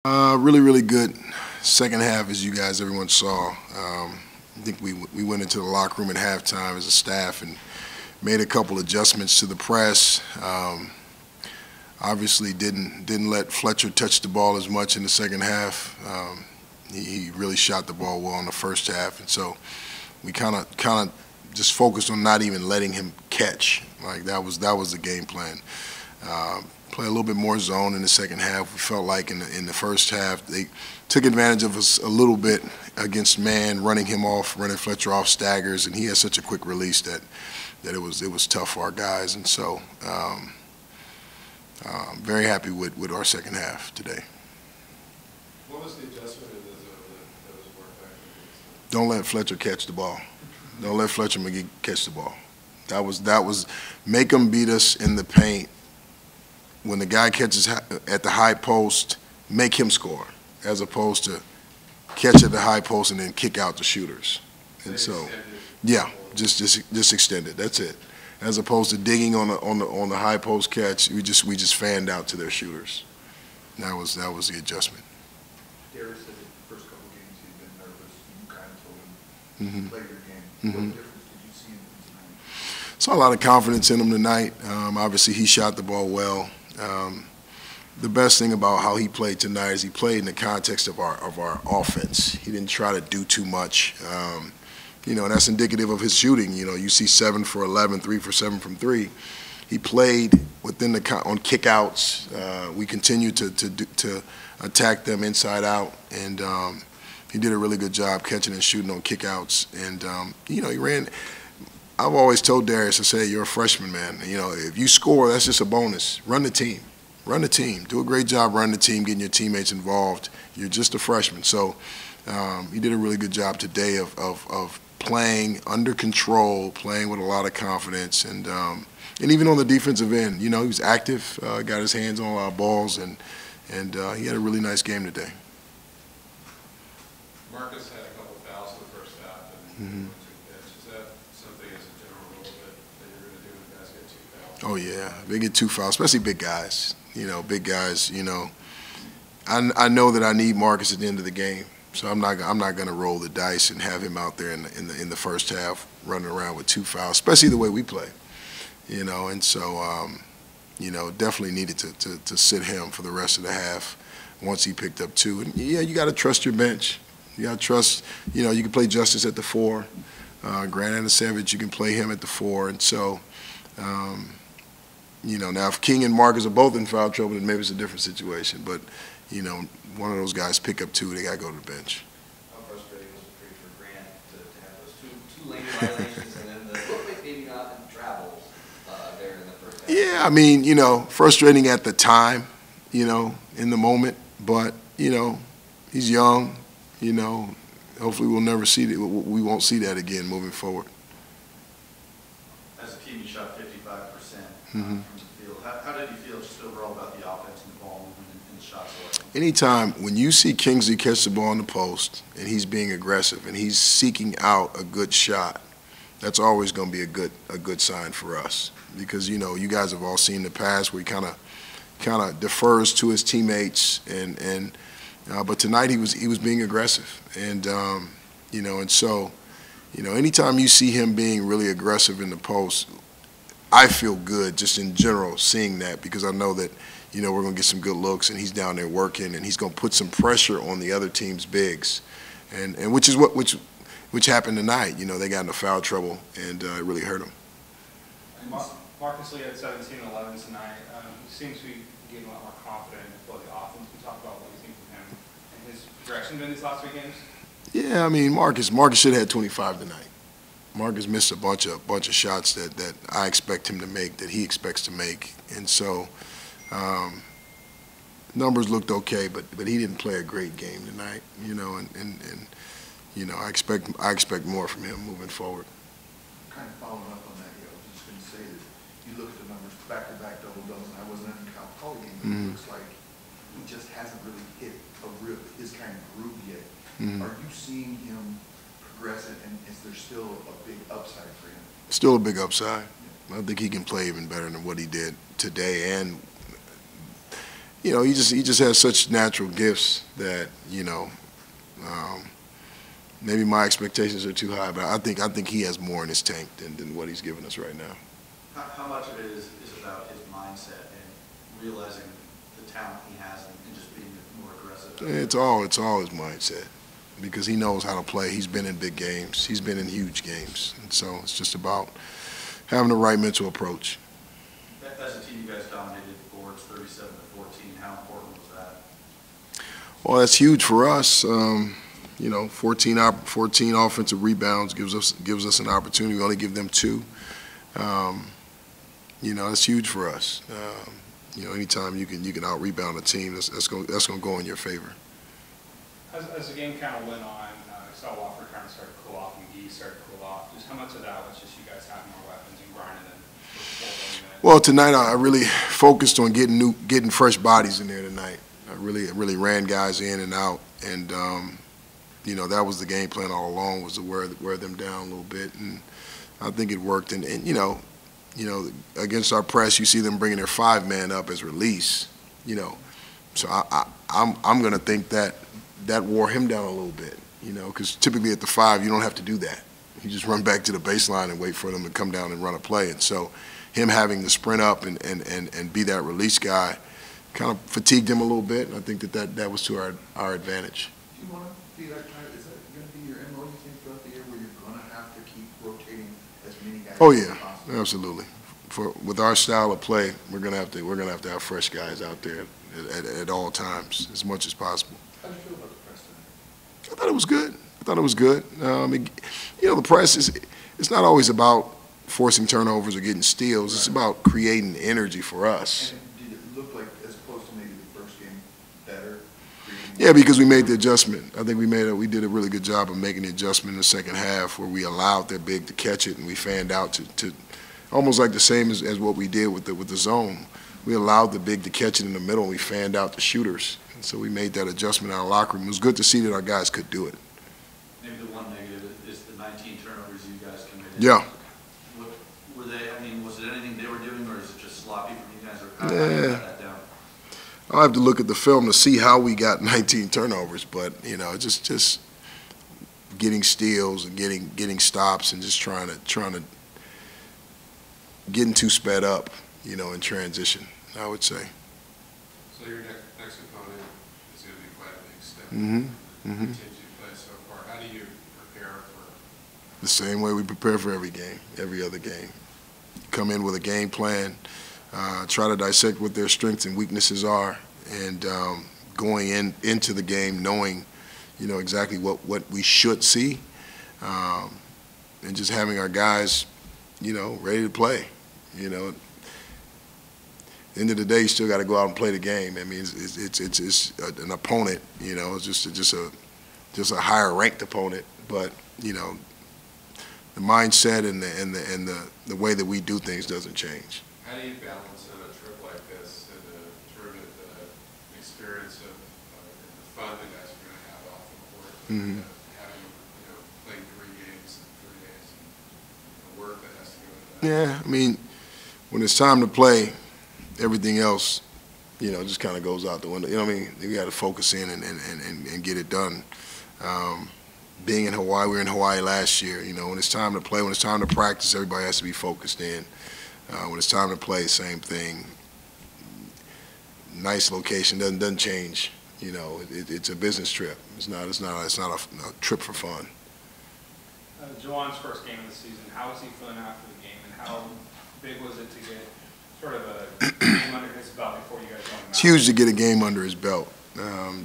Really, really good second half, as you guys, everyone saw. I think we went into the locker room at halftime as a staff and made a couple adjustments to the press. Obviously, didn't let Fletcher touch the ball as much in the second half. He really shot the ball well in the first half, and so we kind of just focused on not even letting him catch. Like that was the game plan. Play a little bit more zone in the second half. We felt like in the first half they took advantage of us a little bit against man, running him off, running Fletcher off staggers, and he has such a quick release that it was tough for our guys. And so very happy with our second half today. What was the adjustment that was more effective? Don't let Fletcher catch the ball. Don't let Fletcher McGee catch the ball. That was make him beat us in the paint. When the guy catches at the high post, make him score, as opposed to catch at the high post and then kick out the shooters. And so, yeah, just extend it. That's it. As opposed to digging on the high post catch, we just fanned out to their shooters. That was the adjustment. Darius said the first couple games he'd been nervous. You kind of told him to play your game. What difference did you see in him tonight? Saw a lot of confidence in him tonight. Obviously, he shot the ball well. The best thing about how he played tonight is he played in the context of our offense. He didn't try to do too much. And that's indicative of his shooting. You see 7 for 11, 3 for 7 from 3. He played within on kickouts. We continued to attack them inside out, and he did a really good job catching and shooting on kickouts. And he ran. I've always told Darius, I say, you're a freshman, man. If you score, that's just a bonus. Run the team. Run the team. Do a great job running the team, getting your teammates involved. You're just a freshman. So he did a really good job today of playing under control, playing with a lot of confidence. And even on the defensive end, he was active, got his hands on a lot of balls, and he had a really nice game today. Marcus had a couple fouls in the first half, and is that something as a general rule that you're going to do when guys get 2 fouls? Oh yeah, they get 2 fouls, especially big guys. Big guys. I know that I need Marcus at the end of the game, so I'm not going to roll the dice and have him out there in the first half running around with 2 fouls, especially the way we play. And so definitely needed to sit him for the rest of the half once he picked up 2. And yeah, you got to trust your bench. You got to trust. You can play Justice at the 4. Grant Anasevich, you can play him at the 4, and so. Now if King and Marcus are both in foul trouble, then maybe it's a different situation. But, one of those guys pick up 2, they got to go to the bench. How frustrating was it for Grant to have those two lane violations and then the maybe not in travels there in the first half? Yeah, I mean, frustrating at the time, in the moment. But, he's young, hopefully we'll never see that. We won't see that again moving forward. As a team, you shot 55% from the field. How did you feel just overall about the offense and the ball movement and the shot selection? Anytime when you see Kingsley catch the ball in the post and he's being aggressive and he's seeking out a good shot, that's always going to be a good sign for us, because you guys have all seen the past where he kind of defers to his teammates, but tonight he was being aggressive, and and so anytime you see him being really aggressive in the post, I feel good just in general seeing that, because I know that we're going to get some good looks, and he's down there working, and he's going to put some pressure on the other team's bigs, and which happened tonight. They got into foul trouble, and it really hurt them. Marcus Lee had 17 and 11 tonight. He seems to be getting a lot more confident in the offense. Can you talk about what you think of him and his direction in these last 3 games? Yeah, I mean, Marcus should have had 25 tonight. Marcus missed a bunch of shots that I expect him to make, that he expects to make, and so numbers looked okay, but he didn't play a great game tonight, and I expect more from him moving forward. Kind of following up on that, I was just going to say that you look at the numbers, back-to-back double-doubles, and I wasn't in the Cal game, but it looks like he just hasn't really hit his kind of groove yet. Are you seeing him progress, and is there still a big upside for him? Still a big upside. I think he can play even better than what he did today, and you know, he just has such natural gifts that, you know, maybe my expectations are too high, but I think he has more in his tank than what he's giving us right now. How much of it is about his mindset and realizing the talent he has and just being more aggressive? It's all his mindset, because he knows how to play. He's been in big games. He's been in huge games. And so it's just about having the right mental approach. As a team, you guys dominated boards 37-14. How important was that? Well, that's huge for us. You know, 14 offensive rebounds gives us an opportunity. We only give them 2. You know, that's huge for us. You know, anytime you can out rebound a team, that's going to go in your favor. As the game kind of went on, I saw Wofford kind of start to cool off and Gee started to cool off. Just how much of that was just you guys having more weapons and grinding than for 4 minutes? Well, tonight I really focused on getting fresh bodies in there tonight. I really ran guys in and out, and you know, that was the game plan all along, was to wear them down a little bit, and I think it worked. And you know, against our press, you see them bringing their 5-man up as release. You know, so I'm going to think that wore him down a little bit. You know, because typically at the 5, you don't have to do that. You just run back to the baseline and wait for them to come down and run a play. And so him having to sprint up and be that release guy kind of fatigued him a little bit. And I think that was to our advantage. Do you want to be that kind of, is that going to be your MO, you think, throughout the year, where you're going to have to keep rotating as many guys Oh as yeah, possible? absolutely. With our style of play, we're gonna have to have fresh guys out there at all times, as much as possible. How do you feel about the press tonight? I thought it was good. You know, the press it's not always about forcing turnovers or getting steals. It's about creating energy for us. And did it look like, as opposed to maybe the first game, better? Yeah, because we made the adjustment. I think we did a really good job of making the adjustment in the second half, where we allowed their big to catch it and we fanned out to almost like the same as what we did with the zone. We allowed the big to catch it in the middle and we fanned out the shooters. And so we made that adjustment in our locker room. It was good to see that our guys could do it. Maybe the one negative is the 19 turnovers you guys committed. Yeah. What were they, I mean, was it anything they were doing, or is it just sloppy from you guys, or how do you cut that down? I'll have to look at the film to see how we got 19 turnovers, but you know, just getting steals and getting stops and just trying to getting too sped up, you know, in transition, I would say. So your next opponent is going to be quite a big step. Mm-hmm. Mm-hmm. The teams you play so far. How do you prepare for? The same way we prepare for every game, every other game. Come in with a game plan, try to dissect what their strengths and weaknesses are, and going into the game knowing, you know, exactly what we should see, and just having our guys, you know, ready to play. You know, at the end of the day, you still got to go out and play the game. I mean, it's an opponent. You know, it's just a higher ranked opponent. But you know, the mindset and the way that we do things doesn't change. How do you balance in a trip like this, in a tournament, the experience of the fun that guys are going to have off the court, Mm-hmm. having, you know, playing 3 games in 3 days, and the work that has to go into that? Yeah, I mean, when it's time to play, everything else, you know, just kind of goes out the window. You know what I mean? We got to focus in and get it done. Being in Hawaii, we were in Hawaii last year. You know, when it's time to play, when it's time to practice, everybody has to be focused in. When it's time to play, same thing. Nice location doesn't change. You know, it's a business trip. It's not a trip for fun. Jawan's first game of the season, how was he feeling after the game, and how big was it to get sort of a game under his belt before you guys won? It's huge to get a game under his belt.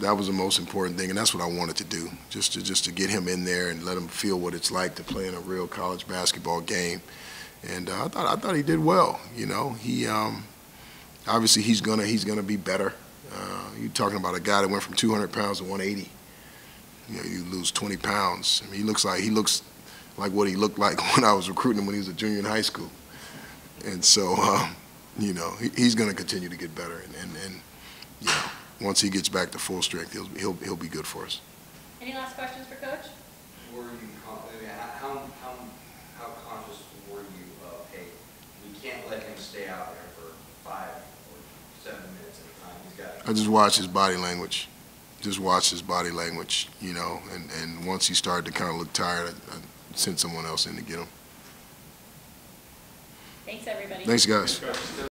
That was the most important thing, and that's what I wanted to do, just to get him in there and let him feel what it's like to play in a real college basketball game. And I thought he did well. You know, he obviously he's gonna be better. You're talking about a guy that went from 200 pounds to 180. You know, you lose 20 pounds. I mean, he looks like what he looked like when I was recruiting him when he was a junior in high school. And so, you know, he's going to continue to get better. And you know, once he gets back to full strength, he'll be good for us. Any last questions for Coach? Were you, how conscious were you of, hey, we can't let him stay out there for 5 or 7 minutes at a time. He's got to I just watched his body language. Just watched his body language, you know, and once he started to kind of look tired, I sent someone else in to get him. Thanks, everybody. Thanks, guys. Coach.